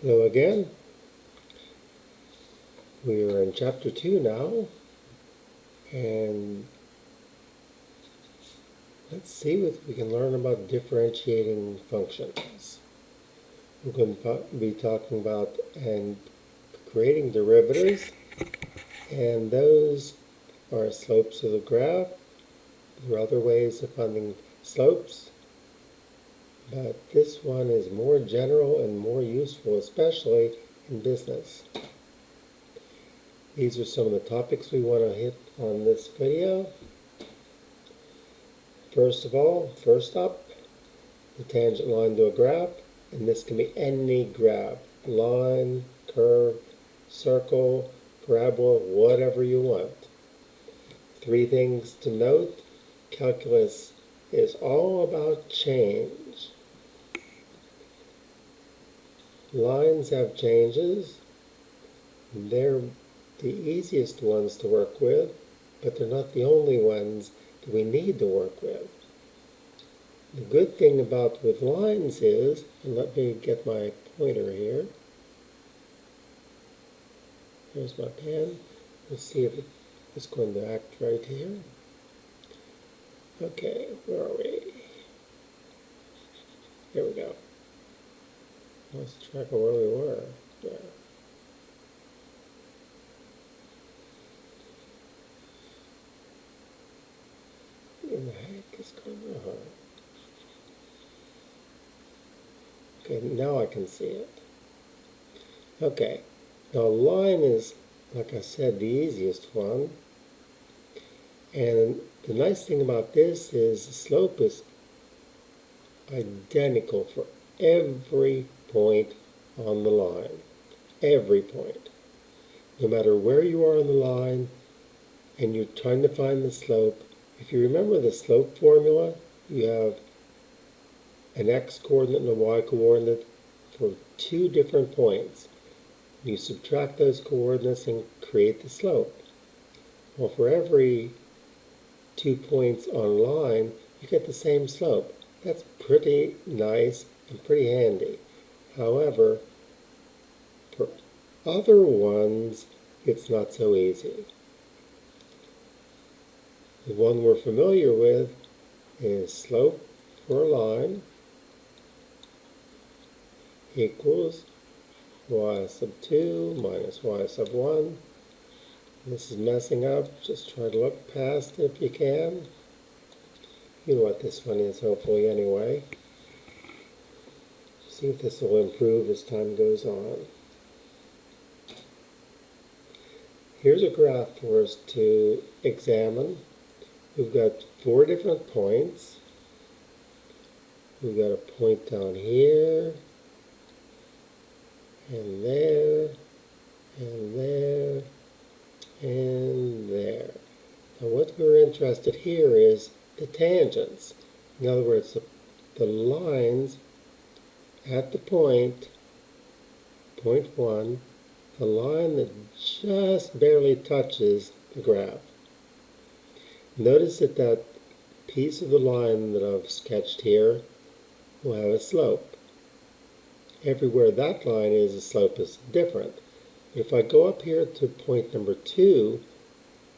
Hello again. We are in Chapter 2 now, and let's see what we can learn about differentiating functions. We're going to be talking about and creating derivatives, and those are slopes of the graph. There are other ways of finding slopes, but this one is more general and more useful, especially in business. These are some of the topics we want to hit on this video. First up, the tangent line to a graph, and this can be any graph, line, curve, circle, parabola, whatever you want. Three things to note: calculus is all about change. Lines have changes. They're the easiest ones to work with, but they're not the only ones that we need to work with. The good thing about with lines is, and let me get my pointer here. Here's my pen. Let's see if it's going to act right here. Okay, where are we? Here we go. Lost track of where we were. Yeah. What in the heck is going on? Okay, now I can see it. Okay, now a line is, like I said, the easiest one. And the nice thing about this is the slope is identical for every point on the line. Every point. No matter where you are on the line and you're trying to find the slope, if you remember the slope formula, you have an x-coordinate and a y-coordinate for two different points. You subtract those coordinates and create the slope. Well, for every 2 points on a line, you get the same slope. That's pretty nice and pretty handy. However, for other ones, it's not so easy. The one we're familiar with is slope for a line equals y sub 2 minus y sub 1. This is messing up. Just try to look past it if you can. You know what this one is, hopefully, anyway. See if this will improve as time goes on. Here's a graph for us to examine. We've got 4 different points. We've got a point down here, and there, and there, and there. Now what we're interested here is the tangents. In other words, the lines at the point 1, the line that just barely touches the graph. Notice that that piece of the line that I've sketched here will have a slope. Everywhere that line is, the slope is different. If I go up here to point number 2,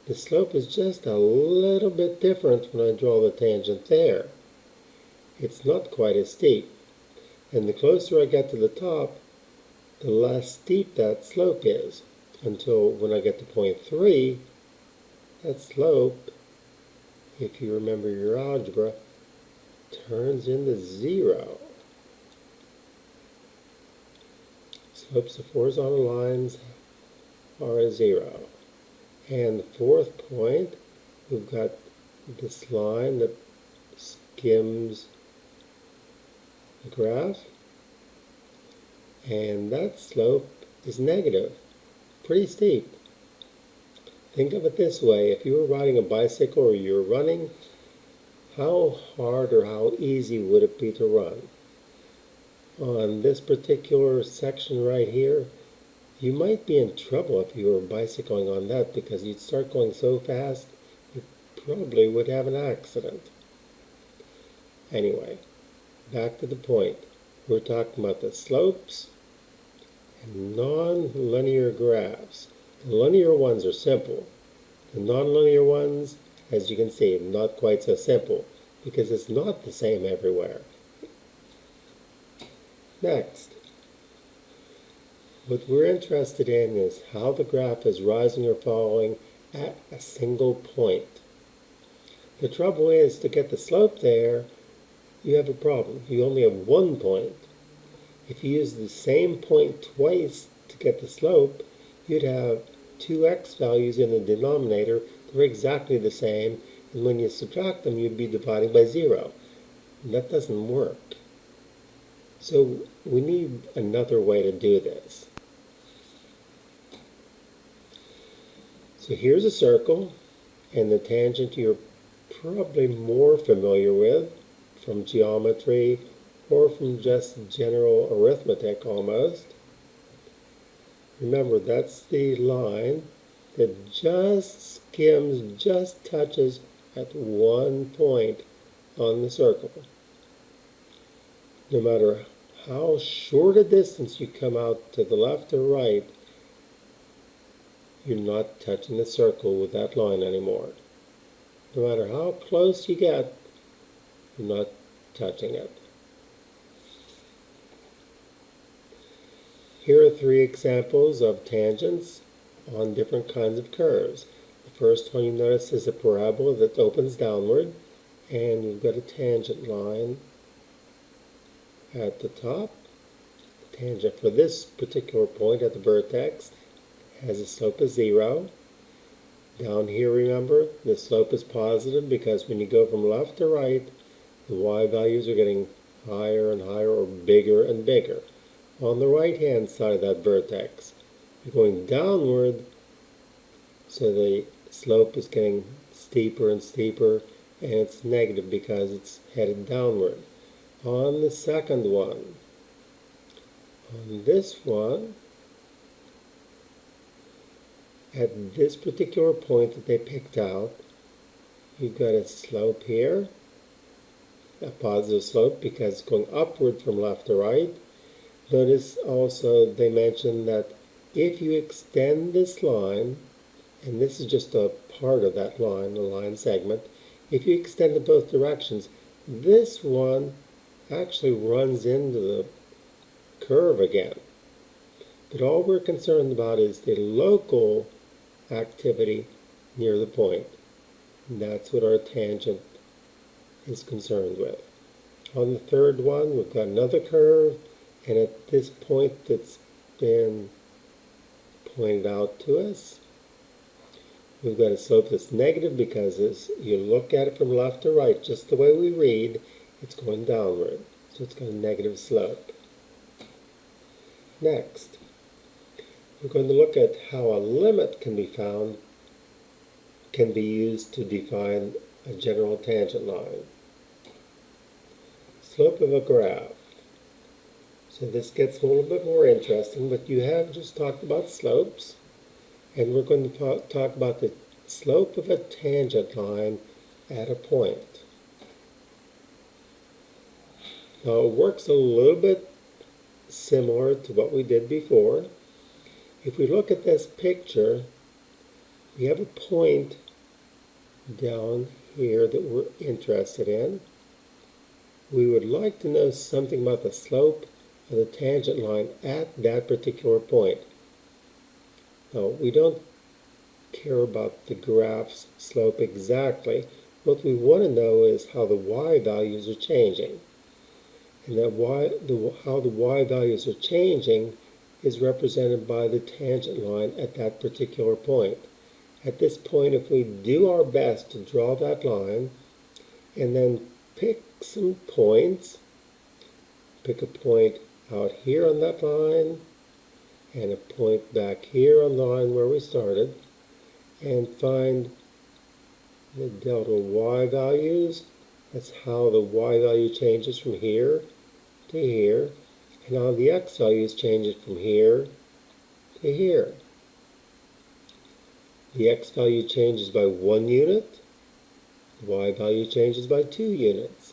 the slope is just a little bit different when I draw the tangent there. It's not quite as steep. And the closer I get to the top, the less steep that slope is. Until when I get to point 3, that slope, if you remember your algebra, turns into 0. Slopes of horizontal lines are a 0. And the 4th point, we've got this line that skims the graph, and that slope is negative, pretty steep. Think of it this way: if you were riding a bicycle or you were running, how hard or how easy would it be to run? On this particular section right here, you might be in trouble if you were bicycling on that, because you'd start going so fast you probably would have an accident. Anyway, back to the point. We're talking about the slopes and non-linear graphs. The linear ones are simple. The non-linear ones, as you can see, not quite so simple because it's not the same everywhere. Next, what we're interested in is how the graph is rising or falling at a single point. The trouble is, to get the slope there, you have a problem. You only have one point. If you use the same point twice to get the slope, you'd have two x values in the denominator that are exactly the same, and when you subtract them, you'd be dividing by 0. And that doesn't work. So we need another way to do this. So here's a circle, and the tangent you're probably more familiar with from geometry or from just general arithmetic almost. Remember, that's the line that just skims, just touches at one point on the circle. No matter how short a distance you come out to the left or right, you're not touching the circle with that line anymore. No matter how close you get, you're not touching it. Here are 3 examples of tangents on different kinds of curves. The first one you notice is a parabola that opens downward, and you've got a tangent line at the top. The tangent for this particular point at the vertex has a slope of 0. Down here, remember, the slope is positive because when you go from left to right, the y values are getting higher and higher, or bigger and bigger. On the right-hand side of that vertex, you're going downward, so the slope is getting steeper and steeper, and it's negative because it's headed downward. On the second one, on this one, at this particular point that they picked out, you've got a slope here, a positive slope because it's going upward from left to right. Notice also they mentioned that if you extend this line, and this is just a part of that line, the line segment, if you extend it both directions, this one actually runs into the curve again. But all we're concerned about is the local activity near the point. And that's what our tangent is concerned with. On the third one, we've got another curve, and at this point that's been pointed out to us, we've got a slope that's negative because as you look at it from left to right, just the way we read, it's going downward. So it's got a negative slope. Next, we're going to look at how a limit can be used to define a general tangent line. Slope of a graph. So this gets a little bit more interesting, but you have just talked about slopes, and we're going to talk about the slope of a tangent line at a point. Now it works a little bit similar to what we did before. If we look at this picture, we have a point down here that we're interested in. We would like to know something about the slope of the tangent line at that particular point. Now, we don't care about the graph's slope exactly. What we want to know is how the y values are changing. And how the y values are changing is represented by the tangent line at that particular point. At this point, if we do our best to draw that line and then pick some points, pick a point out here on that line and a point back here on the line where we started, and find the delta y values. That's how the y value changes from here to here, and how the x values changes from here to here. The x value changes by 1 unit, the y value changes by 2 units.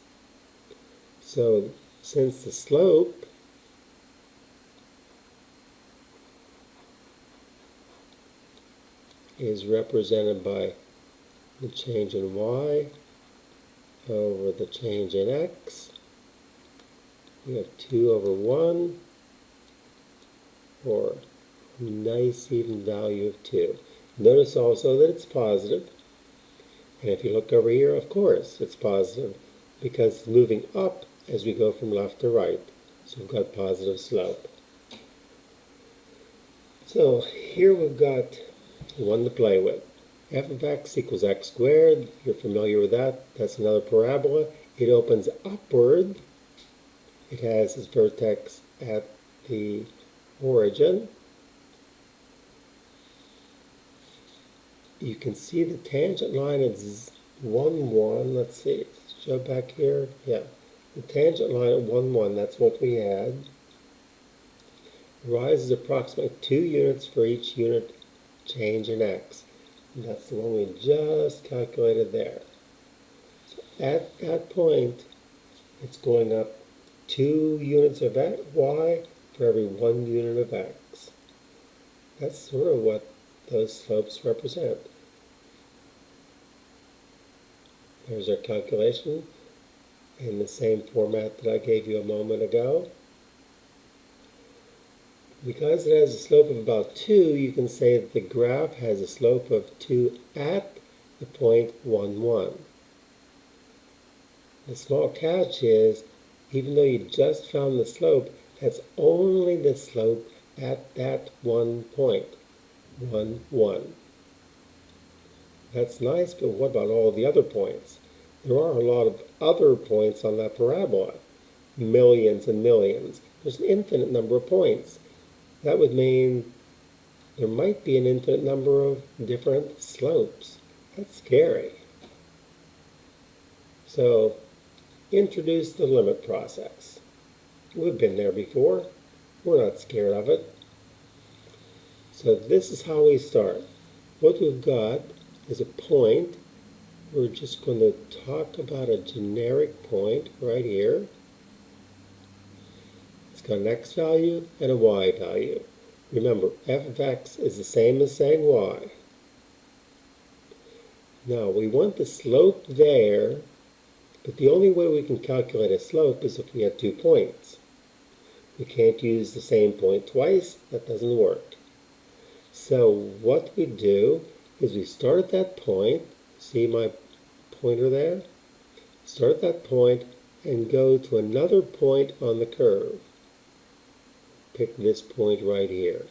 So since the slope is represented by the change in y over the change in x. We have 2 over 1, or a nice even value of 2. Notice also that it's positive. And if you look over here, of course, it's positive because it's moving up as we go from left to right. So we've got positive slope. So here we've got one to play with. F of x equals x squared. You're familiar with that. That's another parabola. It opens upward. It has its vertex at the origin. You can see the tangent line is 1, 1. Let's see. Show back here. Yeah. The tangent line at 1, 1. That's what we had. Rises approximately 2 units for each unit change in x. And that's the one we just calculated there. So at that point, it's going up 2 units of y for every 1 unit of x. That's sort of what those slopes represent. There's our calculation in the same format that I gave you a moment ago. Because it has a slope of about 2, you can say that the graph has a slope of 2 at the point 1, 1. The small catch is, even though you just found the slope, that's only the slope at that one point, 1, 1. That's nice, but what about all the other points? There are a lot of other points on that parabola, millions and millions. There's an infinite number of points. That would mean there might be an infinite number of different slopes. That's scary. So, introduce the limit process. We've been there before. We're not scared of it. So this is how we start. What we've got is a point. We're just going to talk about a generic point right here. It's got an x value and a y value. Remember, f of x is the same as saying y. Now, we want the slope there, but the only way we can calculate a slope is if we have 2 points. We can't use the same point twice. That doesn't work. So what we do is we start at that point. See my pointer there? Start at that point and go to another point on the curve. Pick this point right here.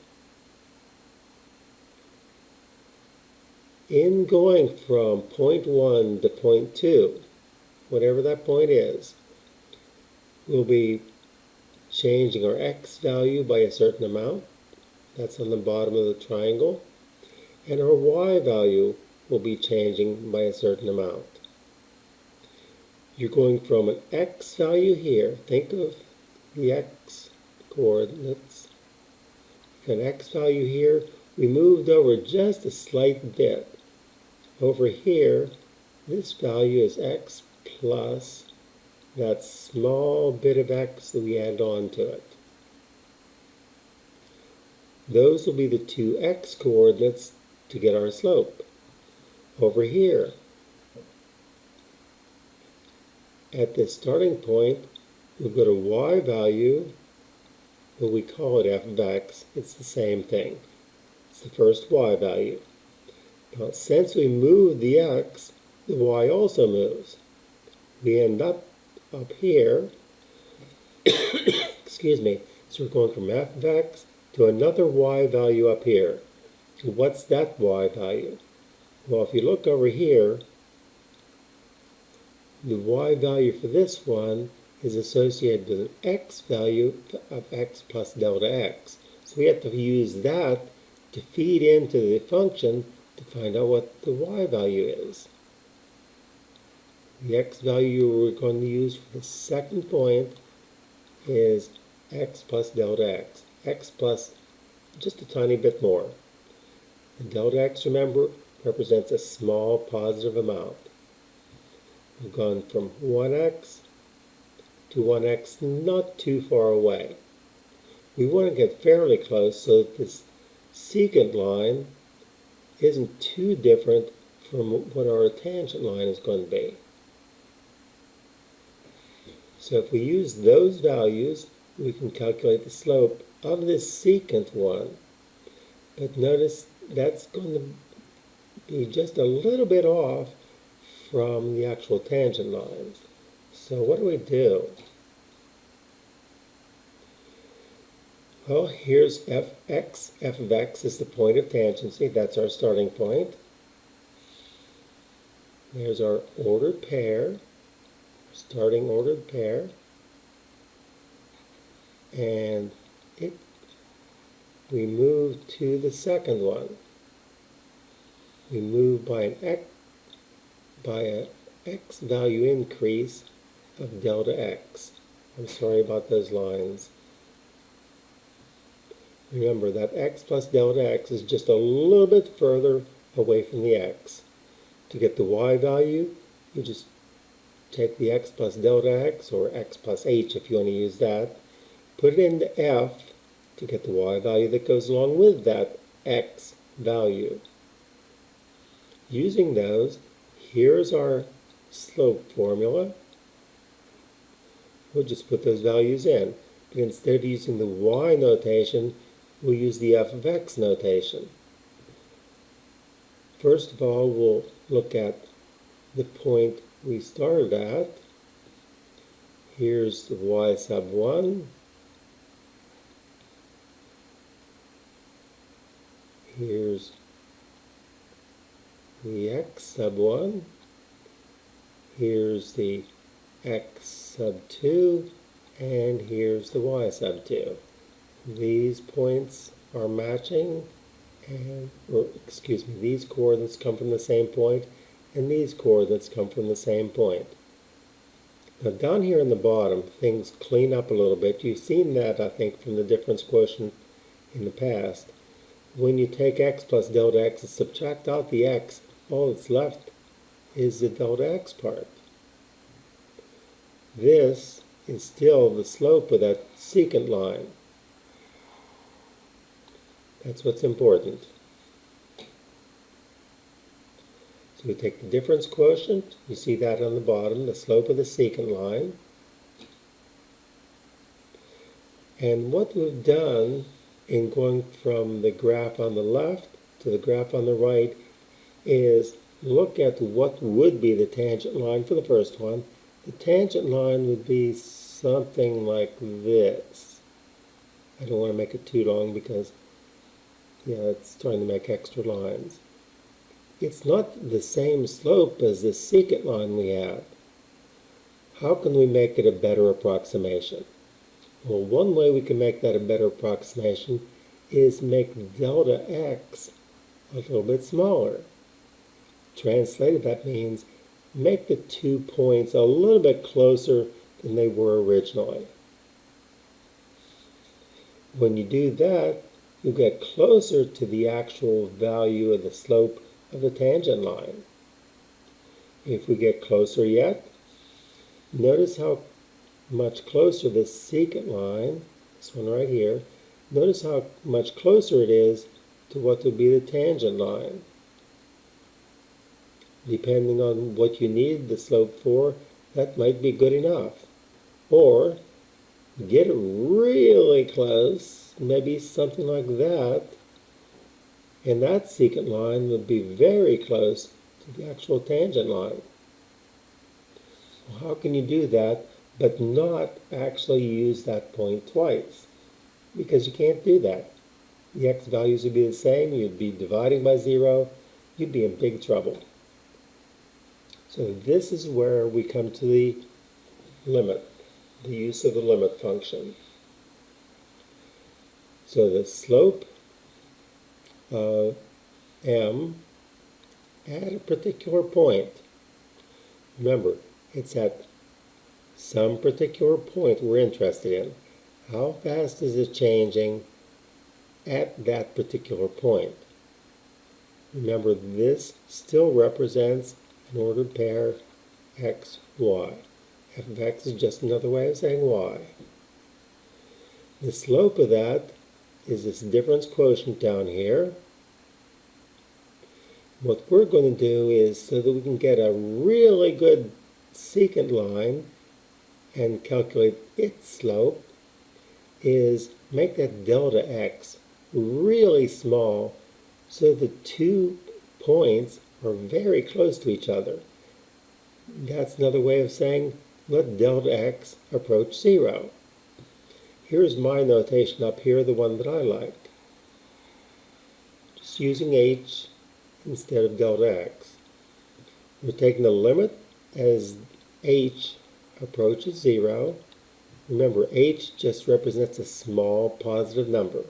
In going from point 1 to point 2, whatever that point is, we'll be changing our x value by a certain amount. That's on the bottom of the triangle. And our y value will be changing by a certain amount. You're going from an x value here. Think of the x coordinates. An x value here. We moved over just a slight bit. Over here, this value is x plus that small bit of x that we add on to it. Those will be the 2 x coordinates to get our slope. Over here, at this starting point, we've got a y value, but we call it f of x. It's the same thing. It's the first y value. Now, since we moved the x, the y also moves. We end up here, excuse me, so we're going from f of x to another y value up here. What's that y value? Well, if you look over here, the y value for this one is associated with an x value of x plus delta x. So we have to use that to feed into the function to find out what the y value is. The x value we're going to use for the second point is x plus delta x. X plus just a tiny bit more. The delta x, remember, represents a small positive amount. We've gone from 1x to 1x not too far away. We want to get fairly close so that this secant line isn't too different from what our tangent line is going to be. So if we use those values, we can calculate the slope of this secant one. But notice that's going to be just a little bit off from the actual tangent lines. So what do? Well, here's fx. F of x is the point of tangency. That's our starting point. There's our ordered pair, starting ordered pair. And we move to the second one. We move by an x value increase of delta x. I'm sorry about those lines. Remember that x plus delta x is just a little bit further away from the x. To get the y value, you just take the x plus delta x, or x plus h if you want to use that, put it into f to get the y value that goes along with that x value. Using those, here's our slope formula. We'll just put those values in. But instead of using the y notation, we'll use the f of x notation. First of all, we'll look at the point we started at. Here's the y sub 1. Here's the x sub 1. Here's the x sub 2. And here's the y sub 2. These points are matching, these coordinates come from the same point, and these coordinates come from the same point. Now down here in the bottom, things clean up a little bit. You've seen that, I think, from the difference quotient in the past. When you take x plus delta x and subtract out the x, all that's left is the delta x part. This is still the slope of that secant line. That's what's important. So we take the difference quotient, you see that on the bottom, the slope of the secant line. And what we've done in going from the graph on the left to the graph on the right is look at what would be the tangent line for the first one. The tangent line would be something like this. I don't want to make it too long because it's trying to make extra lines. It's not the same slope as the secant line we have. How can we make it a better approximation? Well, one way we can make that a better approximation is make delta x a little bit smaller. Translated, that means make the 2 points a little bit closer than they were originally. When you do that, you get closer to the actual value of the slope of the tangent line. If we get closer yet, notice how much closer this secant line, this one right here, notice how much closer it is to what would be the tangent line. Depending on what you need the slope for, that might be good enough. Or get it really close, maybe something like that, and that secant line would be very close to the actual tangent line. Well, how can you do that but not actually use that point twice? Because you can't do that. The x values would be the same, you'd be dividing by 0, you'd be in big trouble. So this is where we come to the limit, the use of the limit function. So the slope of m at a particular point, remember, it's at some particular point we're interested in. How fast is it changing at that particular point? Remember, this still represents an ordered pair x, y. F of x is just another way of saying y. The slope of that is this difference quotient down here. What we're going to do is, so that we can get a really good secant line and calculate its slope, is make that delta x really small so the 2 points are very close to each other. That's another way of saying let delta x approach 0. Here's my notation up here, the one that I like. Just using h instead of delta x. We're taking the limit as h approaches 0. Remember, h just represents a small positive number.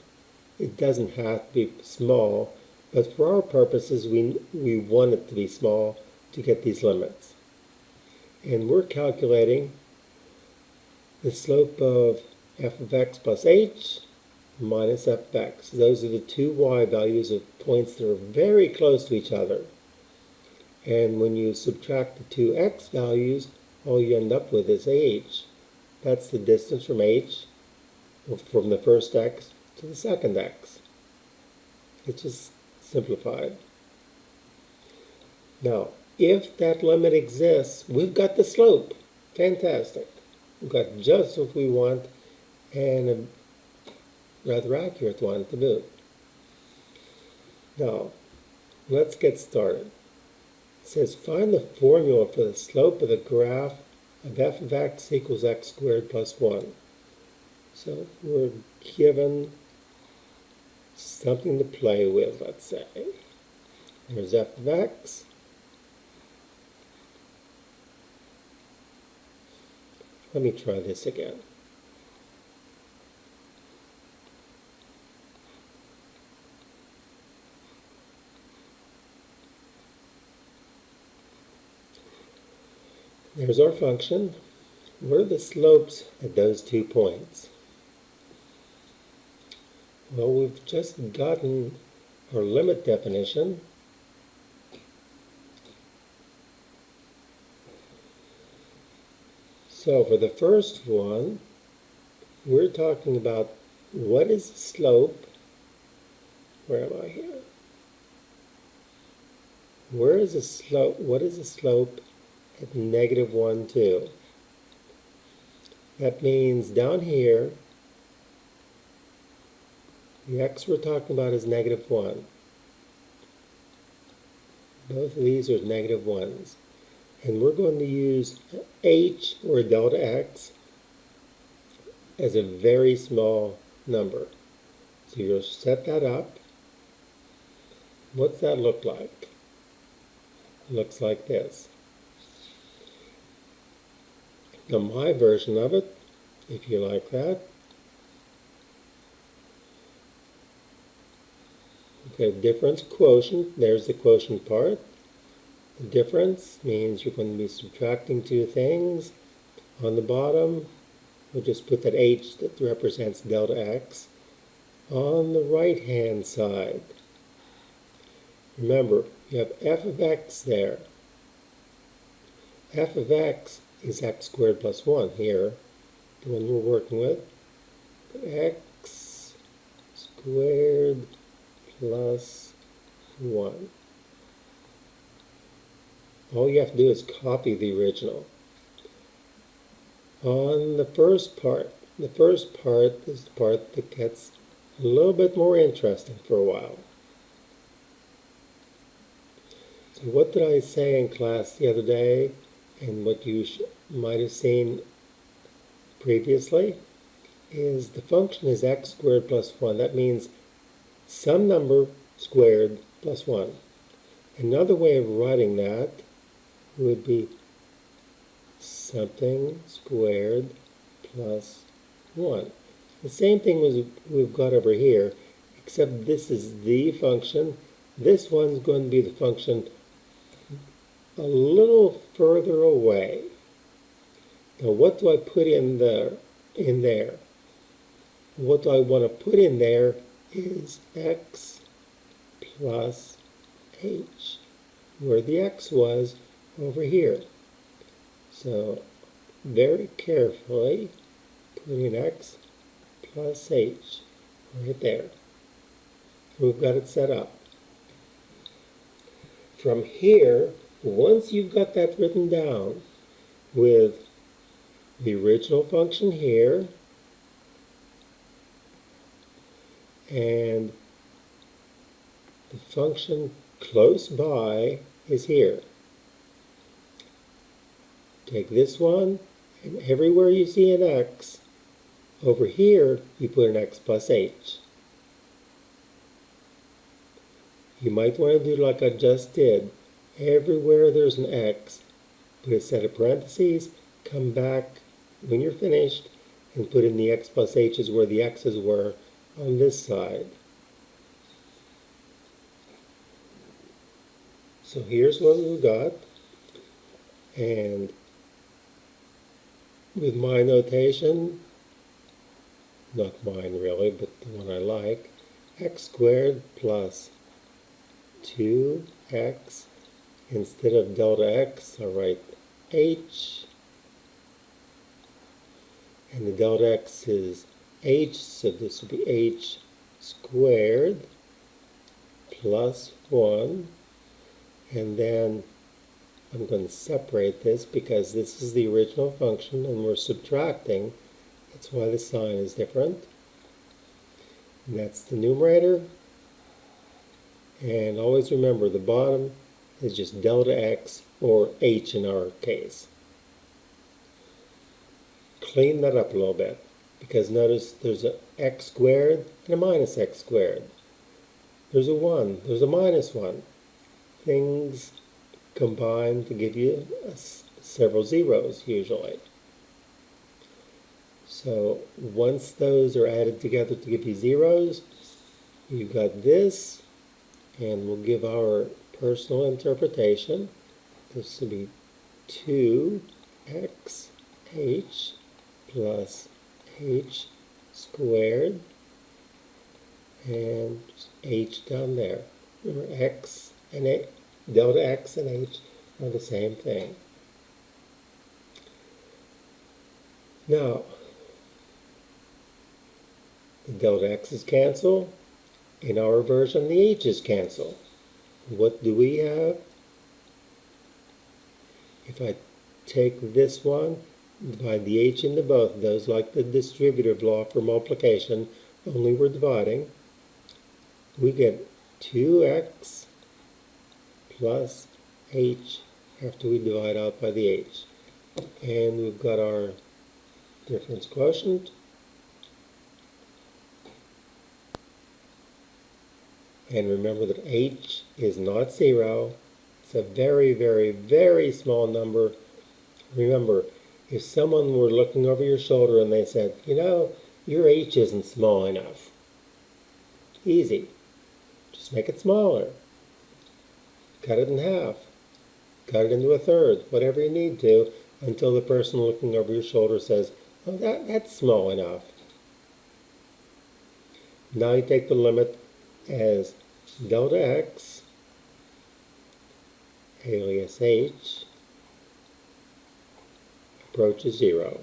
It doesn't have to be small, but for our purposes, we want it to be small to get these limits. And we're calculating the slope of f of x plus h minus f of x. Those are the two y values of points that are very close to each other. And when you subtract the two x values, all you end up with is h. That's the distance from h, from the first x to the second x. It's just simplified. Now, if that limit exists, we've got the slope. Fantastic. We've got just what we want, and a rather accurate one to boot. Now, let's get started. It says find the formula for the slope of the graph of f of x equals x squared plus 1. So we're given something to play with, let's say. There's f of x. Let me try this again. There's our function. What are the slopes at those 2 points? Well, we've just gotten our limit definition. So for the first one, we're talking about what is the slope. Where am I here? Where is the slope? What is the slope at negative 1, 2? That means down here, the x we're talking about is negative 1. Both of these are negative 1s. And we're going to use h, or delta x, as a very small number. So you'll set that up. What's that look like? It looks like this. Now my version of it, if you like that, okay, difference quotient, there's the quotient part. The difference means you're going to be subtracting two things. On the bottom, we'll just put that h that represents delta x. On the right-hand side, remember, you have f of x there. F of x is x squared plus 1 here, the one we're working with. X squared plus 1. All you have to do is copy the original. On the first part is the part that gets a little bit more interesting for a while. So what did I say in class the other day, and what you might have seen previously, is the function is x squared plus 1. That means some number squared plus 1. Another way of writing that would be something squared plus 1. The same thing as we've got over here, except this is the function. This one's going to be the function a little further away. Now what do I put in there? What I want to put in there is x plus h, where the x was over here. So very carefully put in x plus h right there. We've got it set up. from here, once you've got that written down with the original function here and the function close by is here. Take this one, and everywhere you see an x, over here you put an x plus h. You might want to do like I just did. Everywhere there's an x, put a set of parentheses, come back when you're finished, and put in the x plus h's where the x's were on this side. So here's what we've got, and with my notation, not mine really, but the one I like, x squared plus 2x, instead of delta x, I'll write h, and the delta x is h, so this would be h squared plus 1, and then I'm going to separate this because this is the original function and we're subtracting. That's why the sign is different. And that's the numerator. And always remember the bottom is just delta x, or h in our case. Clean that up a little bit, because notice there's an x squared and a minus x squared. There's a 1, there's a minus 1. Things combine to give you several zeros usually. So once those are added together to give you zeros, you've got this, and we'll give our personal interpretation. This will be 2xh plus h squared, and h down there. Remember, x and a delta x and h are the same thing. Now, the delta x's cancel. In our version, the h's cancel. What do we have? If I take this one, divide the h into both of those, like the distributive law for multiplication, only we're dividing, we get 2x plus h after we divide out by the h. And we've got our difference quotient. And remember that h is not 0. It's a very, very, very small number. Remember, if someone were looking over your shoulder and they said, you know, your h isn't small enough. Easy. Just make it smaller. Cut it in half. Cut it into a third, whatever you need to, until the person looking over your shoulder says, oh, that's small enough. Now you take the limit as delta x alias h approaches 0.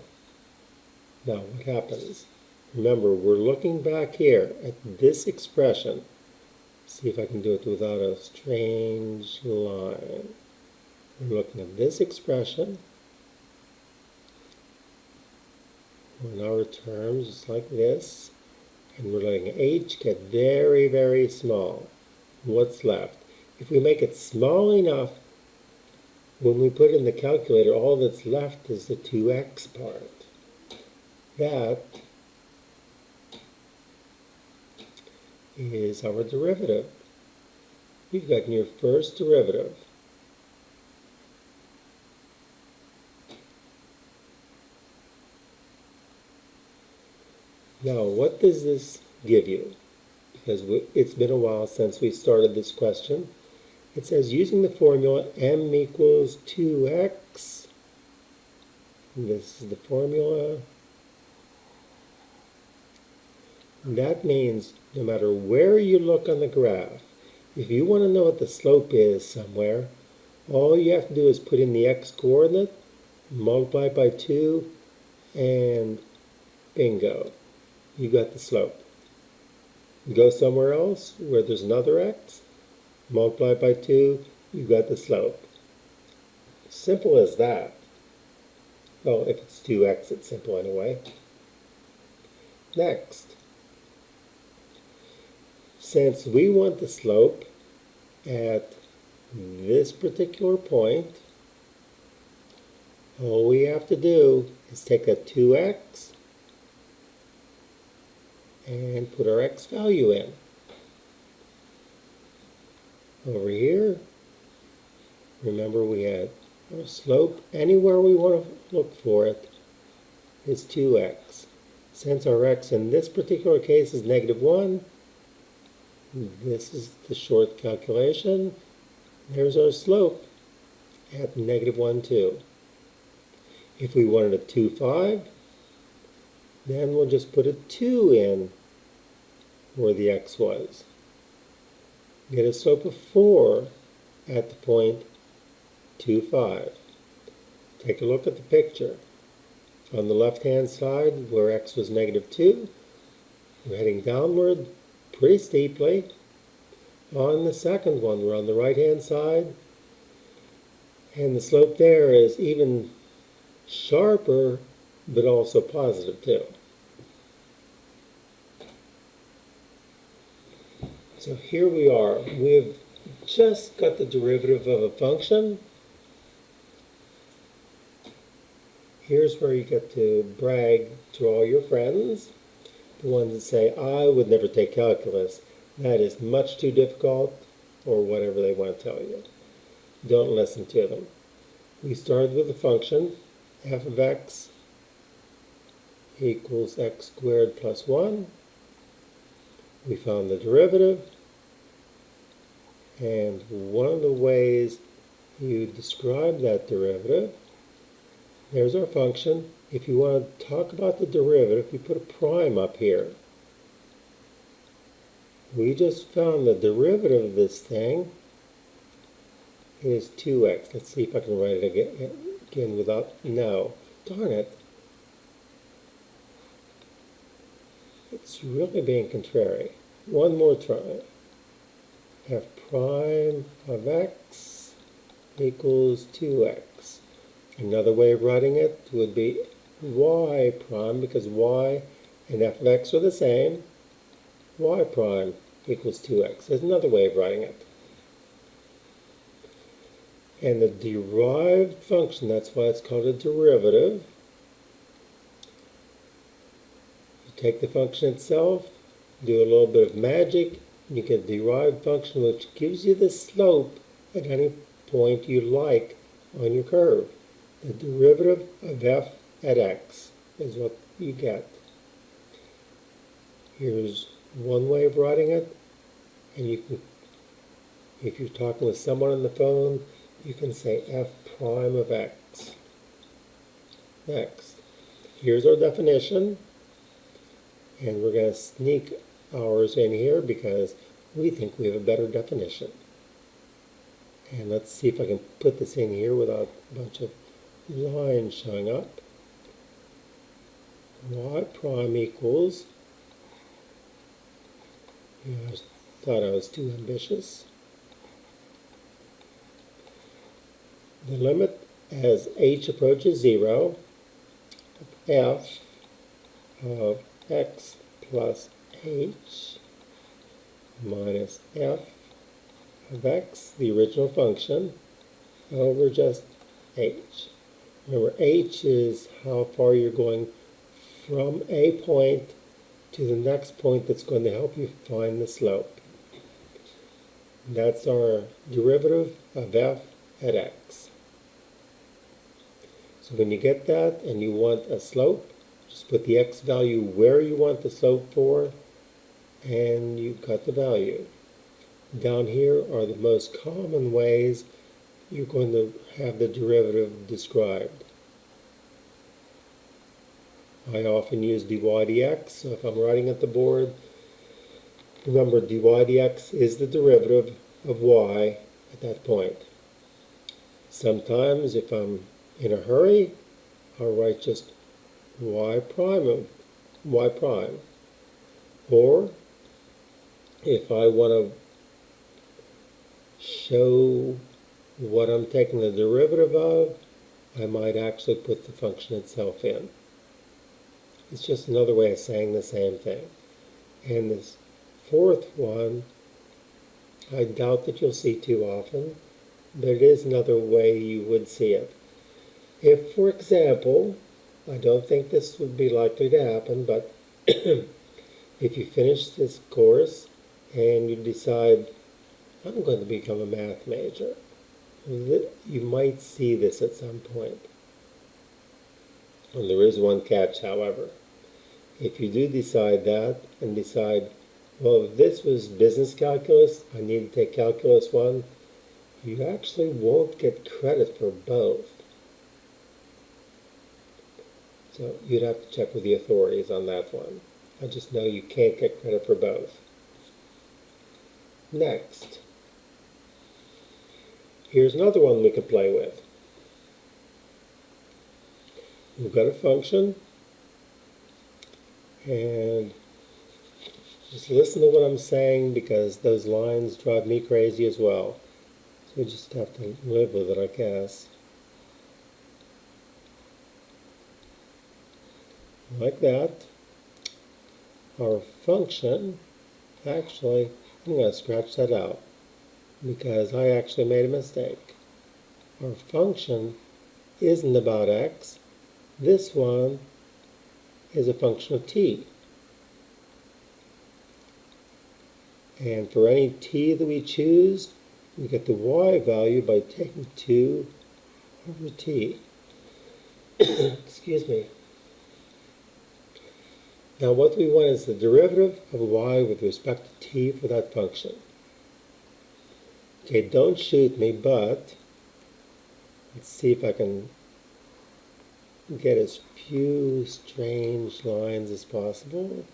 Now what happens? Remember, we're looking back here at this expression. See if I can do it without a strange line. We're looking at this expression. In our terms, it's like this. And we're letting h get very, very small. What's left? If we make it small enough, when we put in the calculator, all that's left is the 2x part. That is our derivative. You've gotten your first derivative. Now, what does this give you? Because it's been a while since we started this question. It says, using the formula m equals 2x. And this is the formula. That means no matter where you look on the graph, if you want to know what the slope is somewhere, all you have to do is put in the x coordinate, multiply by 2, and bingo. You got the slope. You go somewhere else where there's another x, multiply by 2, you got the slope. Simple as that. Well, if it's 2x, it's simple anyway. Next, since we want the slope at this particular point, all we have to do is take a 2x and put our x value in. Over here, remember we had our slope anywhere we want to look for it is 2x. Since our x in this particular case is -1, this is the short calculation. There's our slope at -1, 2. If we wanted a 2, 5, then we'll just put a 2 in where the x was. Get a slope of 4 at the point 2, 5. Take a look at the picture. On the left-hand side, where x was -2, we're heading downward pretty steeply. On the second one, we're on the right-hand side, and the slope there is even sharper, but also positive too. So here we are. We've just got the derivative of a function. Here's where you get to brag to all your friends, the ones that say, I would never take calculus. That is much too difficult, or whatever they want to tell you. Don't listen to them. We started with a function, f of x equals x squared plus 1. We found the derivative, and one of the ways you describe that derivative, there's our function. If you want to talk about the derivative, you put a prime up here. We just found the derivative of this thing is 2x. Let's see if I can write it again without, no, darn it. It's really being contrary. One more try. F prime of x equals 2x. Another way of writing it would be y prime, because y and f of x are the same. Y prime equals 2x. There's another way of writing it. And the derived function, that's why it's called a derivative. You take the function itself, do a little bit of magic, and you get a derived function which gives you the slope at any point you like on your curve. The derivative of f at x is what you get. Here's one way of writing it, and you can, if you're talking with someone on the phone, you can say f prime of x. Next, here's our definition, and we're going to sneak ours in here because we think we have a better definition. And let's see if I can put this in here without a bunch of lines showing up. Y prime equals, I thought I was too ambitious. The limit as h approaches 0 of f of x plus h minus f of x, the original function, over just h. Remember, h is how far you're going from a point to the next point that's going to help you find the slope. That's our derivative of f at x. So when you get that and you want a slope, just put the x value where you want the slope for, and you've got the value. Down here are the most common ways you're going to have the derivative described. I often use dy dx, so if I'm writing at the board, remember dy dx is the derivative of y at that point. Sometimes if I'm in a hurry, I'll write just y prime of y prime. Or if I want to show what I'm taking the derivative of, I might actually put the function itself in. It's just another way of saying the same thing. And this fourth one, I doubt that you'll see too often, but it is another way you would see it. If, for example, I don't think this would be likely to happen, but if you finish this course and you decide, I'm going to become a math major, you might see this at some point. And there is one catch, however. If you do decide that and decide, well, if this was business calculus, I need to take calculus 1, you actually won't get credit for both. So you'd have to check with the authorities on that one. I just know you can't get credit for both. Next, here's another one we could play with. We've got a function, and just listen to what I'm saying because those lines drive me crazy as well. So we just have to live with it, I guess. Like that. Our function, actually, I'm going to scratch that out because I actually made a mistake. Our function isn't about x. This one is a function of t. And for any t that we choose, we get the y value by taking 2 over t. Excuse me. Now what we want is the derivative of y with respect to t for that function. Okay, don't shoot me, but let's see if I can get as few strange lines as possible.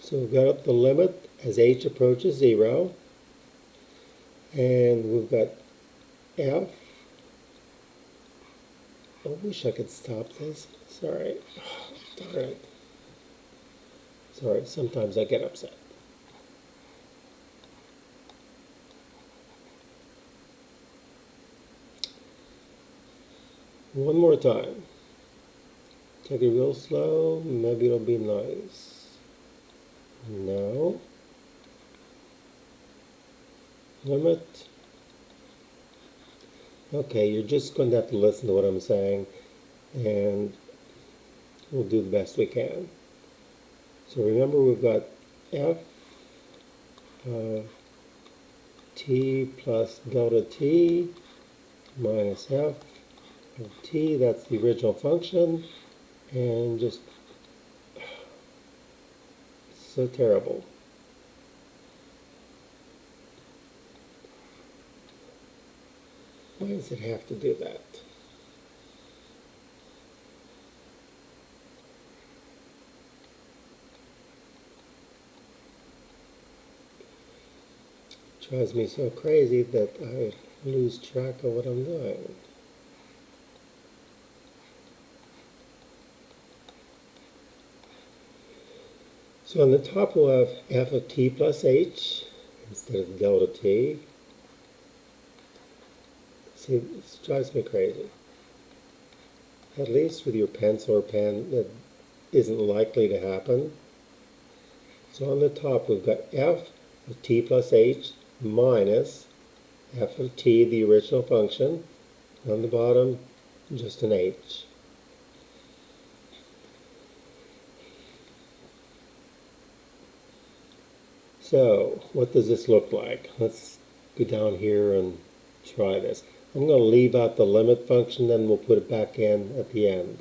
So we've got up the limit as h approaches 0, and we've got f. I wish I could stop this. Sorry. Darn it. Sorry, sometimes I get upset. One more time. Take it real slow. Maybe it'll be nice. No. Limit. Okay, you're just going to have to listen to what I'm saying, and we'll do the best we can. So remember, we've got f t plus delta t minus f of t. That's the original function, and just so terrible. Why does it have to do that? It drives me so crazy that I lose track of what I'm doing. So on the top we'll have f of t plus h instead of delta t. See, this drives me crazy. At least with your pencil or pen, that isn't likely to happen. So on the top, we've got f of t plus h minus f of t, the original function. On the bottom, just an h. So, what does this look like? Let's go down here and try this. I'm going to leave out the limit function, then we'll put it back in at the end.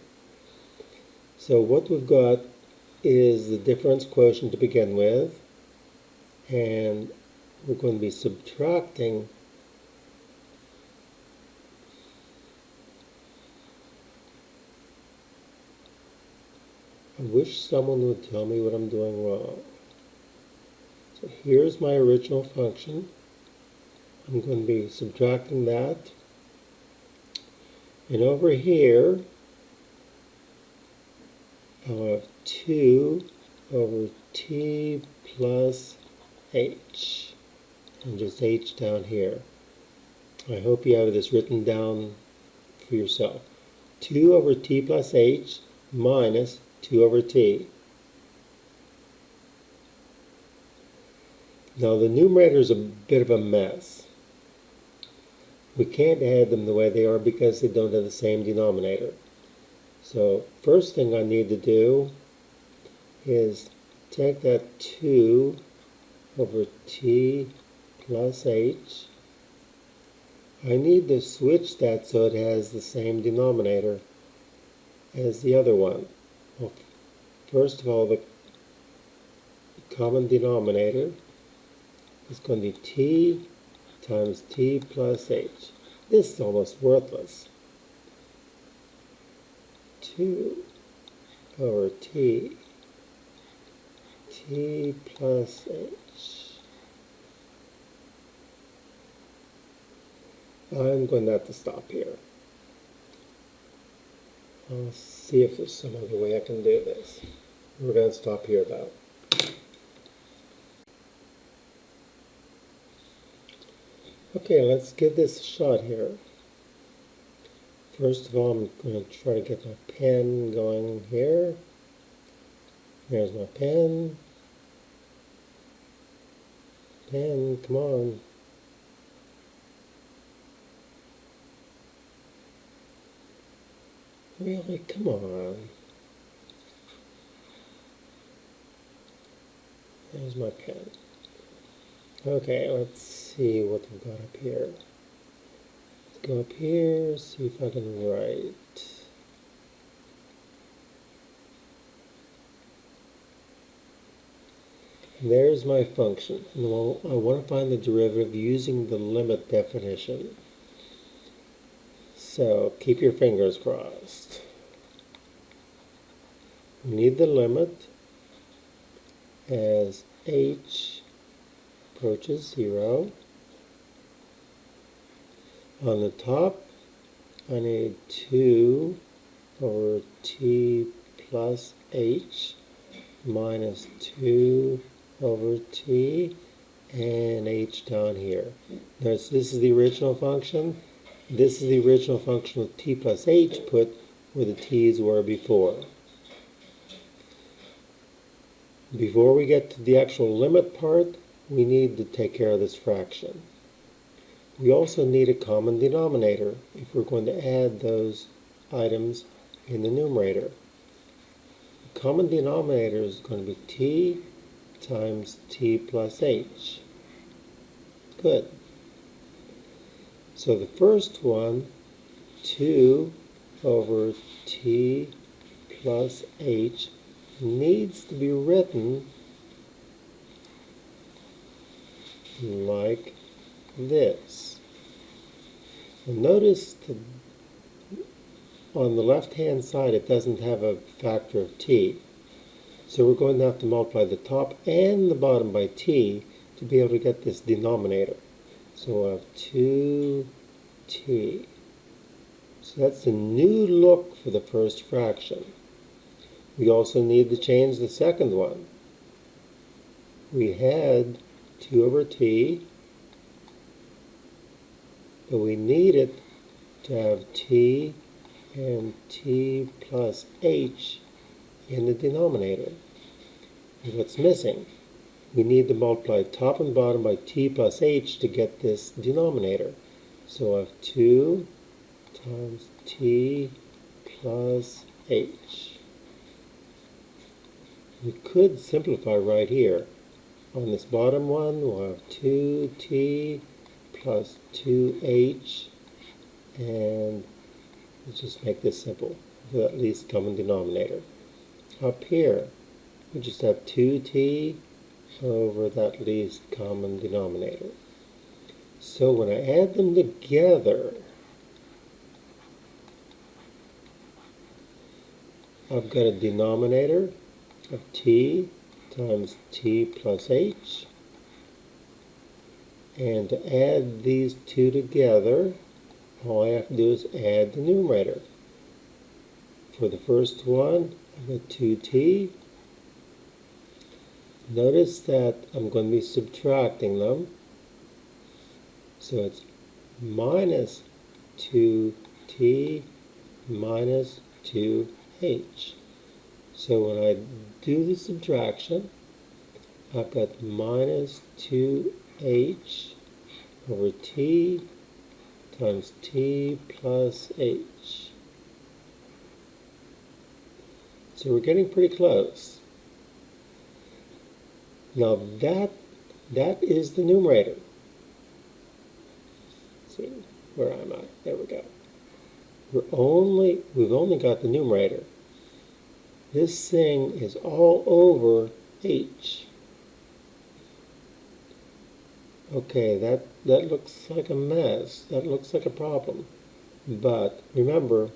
So what we've got is the difference quotient to begin with, and we're going to be subtracting I wish someone would tell me what I'm doing wrong. So here's my original function. I'm going to be subtracting that. And over here, I'll have 2 over t plus h, and just h down here. I hope you have this written down for yourself. 2 over t plus h minus 2 over t. Now the numerator is a bit of a mess. We can't add them the way they are because they don't have the same denominator. So first thing I need to do is take that 2 over t plus h. I need to switch that so it has the same denominator as the other one. Well, first of all, the common denominator is going to be t times t plus h. This is almost worthless. 2 over t plus h. I'm going to have to stop here. I'll see if there's some other way I can do this. We're going to stop here though. Okay, let's give this a shot here. First of all, I'm going to try to get my pen going here. There's my pen. Pen, come on. Really, come on. There's my pen. Okay, let's see what we've got up here. Let's go up here, see if I can write. And there's my function. And I want to find the derivative using the limit definition. So keep your fingers crossed. We need the limit as h approaches 0. On the top, I need 2 over t plus h minus 2 over t and h down here. Notice this is the original function. This is the original function of t plus h put where the t's were before. Before we get to the actual limit part, we need to take care of this fraction. We also need a common denominator if we're going to add those items in the numerator. The common denominator is going to be t times t plus h. Good. So the first one, 2 over t plus h, needs to be written like this. And notice on the left-hand side it doesn't have a factor of t. So we're going to have to multiply the top and the bottom by t to be able to get this denominator. So we'll have 2t. So that's the new look for the first fraction. We also need to change the second one. We had 2 over t, but we need it to have t and t plus h in the denominator. And what's missing? We need to multiply top and bottom by t plus h to get this denominator. So I have 2 times t plus h. We could simplify right here. On this bottom one, we'll have 2t plus 2h, and let's just make this simple for that least common denominator. Up here, we just have 2t over that least common denominator. So when I add them together, I've got a denominator of t times t plus h, and to add these two together, all I have to do is add the numerator. For the first one, I've got 2t Notice that I'm going to be subtracting them. So it's minus 2t minus 2h. So when I do the subtraction, I've got minus 2h over t times t plus h. So we're getting pretty close. Now that is the numerator. Let's see, where am I? There we go. We've only got the numerator. This thing is all over h. Okay, that looks like a mess. That looks like a problem. But remember,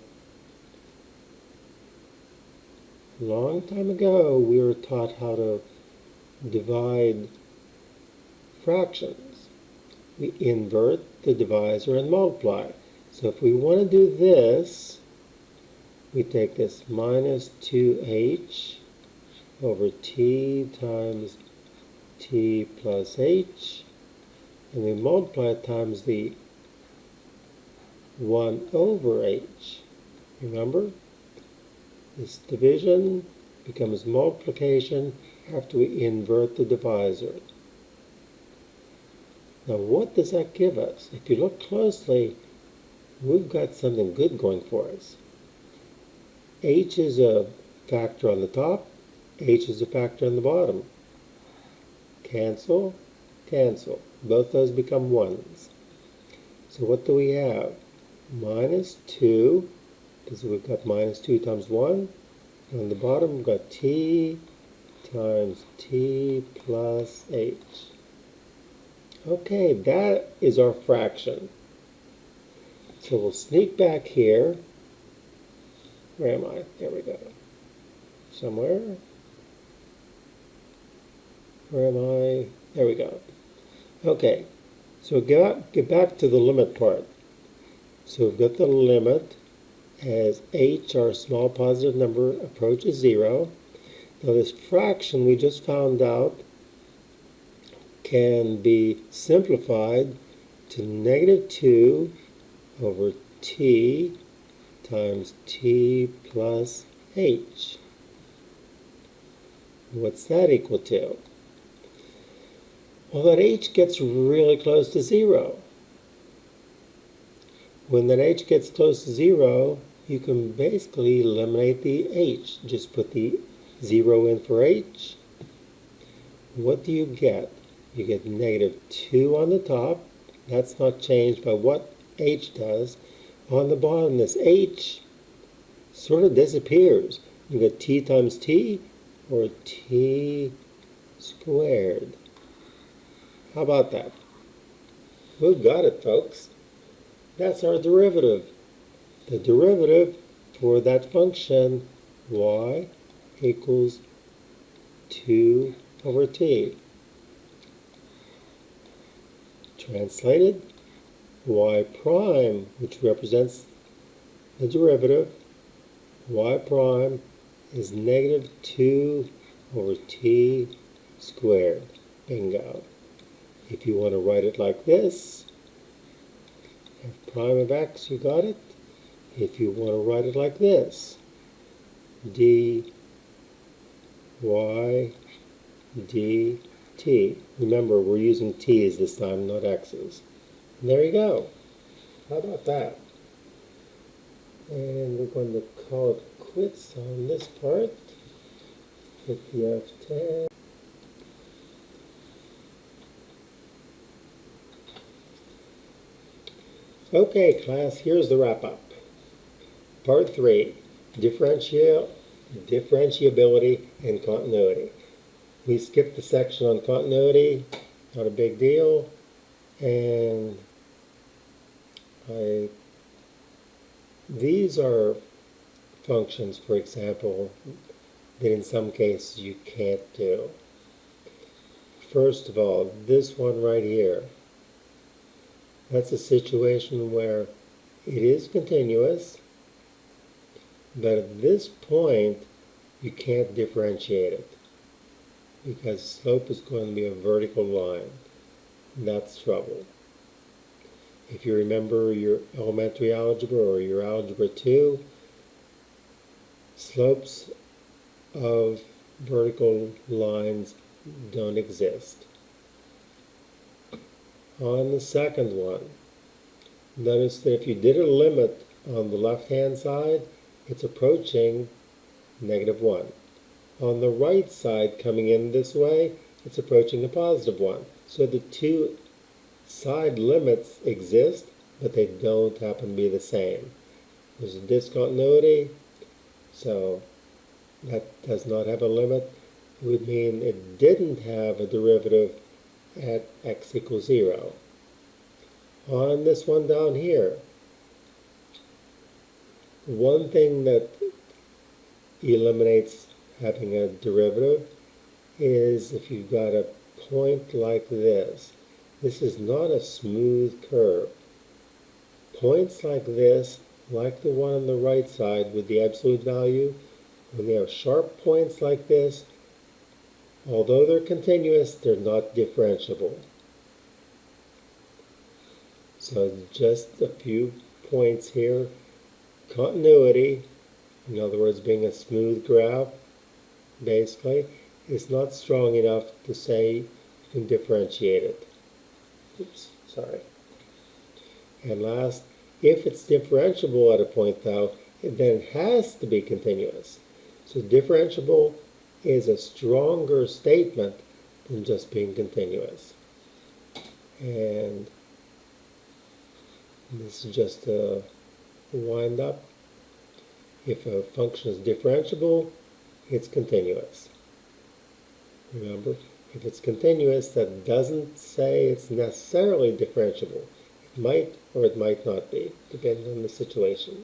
a long time ago we were taught how to divide fractions. We invert the divisor and multiply. So if we want to do this, we take this minus 2h over t times t plus h, and we multiply it times the 1 over h. Remember, this division becomes multiplication after we invert the divisor. Now what does that give us? If you look closely, we've got something good going for us. H is a factor on the top, h is a factor on the bottom. Cancel, cancel. Both those become 1s. So what do we have? Minus 2, because we've got minus 2 times 1. And on the bottom, we've got t times t plus h. Okay, that is our fraction. So we'll sneak back here. Where am I? There we go. Somewhere. Where am I? There we go. Okay, so get back to the limit part. So we've got the limit as h, our small positive number, approaches 0. Now this fraction we just found out can be simplified to negative 2 over t times t plus h. What's that equal to? Well, that h gets really close to 0. When that h gets close to 0, you can basically eliminate the h. Just put the 0 in for h. What do you get? You get negative 2 on the top. That's not changed by what h does. On the bottom, this h sort of disappears. You get t times t, or t squared. How about that? We've got it, folks. That's our derivative. The derivative for that function, y equals 2 over t. Translated, y prime, which represents the derivative, y prime is negative 2 over t squared. Bingo. If you want to write it like this, f prime of x, you got it. If you want to write it like this, dy dt. Remember, we're using t's this time, not x's. And there you go. How about that? And we're going to call it quits on this part. Hit the F10. Okay, class, here's the wrap-up. Part 3, differentiability and continuity. We skipped the section on continuity, not a big deal, and these are functions, for example, that in some cases you can't do. First of all, this one right here. That's a situation where it is continuous, but at this point you can't differentiate it. because slope is going to be a vertical line. And that's trouble. If you remember your elementary algebra or your algebra 2, slopes of vertical lines don't exist. On the second one, notice that if you did a limit on the left-hand side, it's approaching -1. On the right side, coming in this way, it's approaching a +1. So the two side limits exist, but they don't happen to be the same. There's a discontinuity, so that does not have a limit. It would mean it didn't have a derivative at x equals 0. On this one down here, one thing that eliminates having a derivative is if you've got a point like this. This is not a smooth curve. Points like this, like the one on the right side with the absolute value, when they have sharp points like this, although they're continuous, they're not differentiable. So just a few points here. Continuity, in other words, being a smooth graph, basically, is not strong enough to say you can differentiate it. Oops, sorry. And last, if it's differentiable at a point, though, it then has to be continuous. So differentiable is a stronger statement than just being continuous. And this is just a wind up. If a function is differentiable, it's continuous. Remember, if it's continuous, that doesn't say it's necessarily differentiable. It might or it might not be, depending on the situation.